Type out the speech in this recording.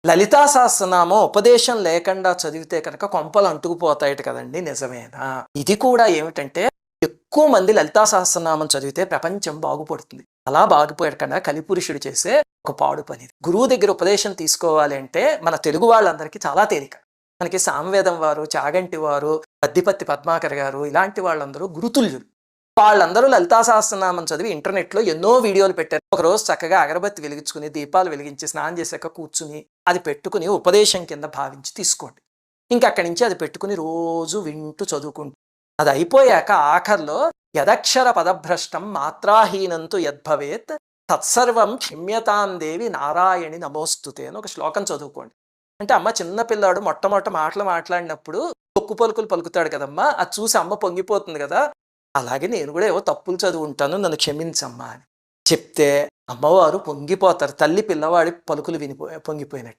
లలితా సహస్రనామం ఉపదేశం లేకుండా చదివితే కనుక కొంపలు అంటుకుపోతాయట కదండి. నిజమేనా? ఇది కూడా ఏమిటంటే ఎక్కువ మంది లలితా సహస్రనామం చదివితే ప్రపంచం బాగుపడుతుంది. అలా బాగుపడకుండా కలిపురుషుడు చేసే ఒక పాడు పని. గురువు దగ్గర ఉపదేశం తీసుకోవాలి అంటే మన తెలుగు వాళ్ళందరికీ చాలా తేలిక. మనకి సామవేదం వారు, చాగంటి వారు, పద్దిపత్తి పద్మాకర్ గారు ఇలాంటి వాళ్ళందరూ గురుతుల్యులు. వాళ్ళందరూ లలితా సహస్రనామం చదివి ఇంటర్నెట్‌లో ఎన్నో వీడియోలు పెట్టారు. ఒకరోజు చక్కగా అగరబత్తి వెలిగించుకొని, దీపాలు వెలిగించి, స్నానం చేశాక కూర్చుని, అది పెట్టుకుని ఉపదేశం కింద భావించి తీసుకోండి. ఇంక అక్కడి నుంచి అది పెట్టుకుని రోజు వింటూ చదువుకుంటూ అది అయిపోయాక ఆఖరిలో యదక్షర పదభ్రష్టం మాత్రాహీనంతు యద్భవేత్ తత్సర్వం క్షమ్యతాం దేవి నారాయణి నమోస్తుతే అని ఒక శ్లోకం చదువుకోండి. అంటే అమ్మ చిన్న పిల్లాడు మొట్టమొదట మాటలు మాట్లాడినప్పుడు పొక్కు పలుకులు పలుకుతాడు కదమ్మా! అది చూసి అమ్మ పొంగిపోతుంది కదా! అలాగే నేను కూడా ఏవో తప్పులు చదువుంటాను, నన్ను క్షమించమ్మా అని చెప్తే అమ్మవారు పొంగిపోతారు. తల్లి పిల్లవాడి పలుకులు విని పొంగిపోయినట్టు.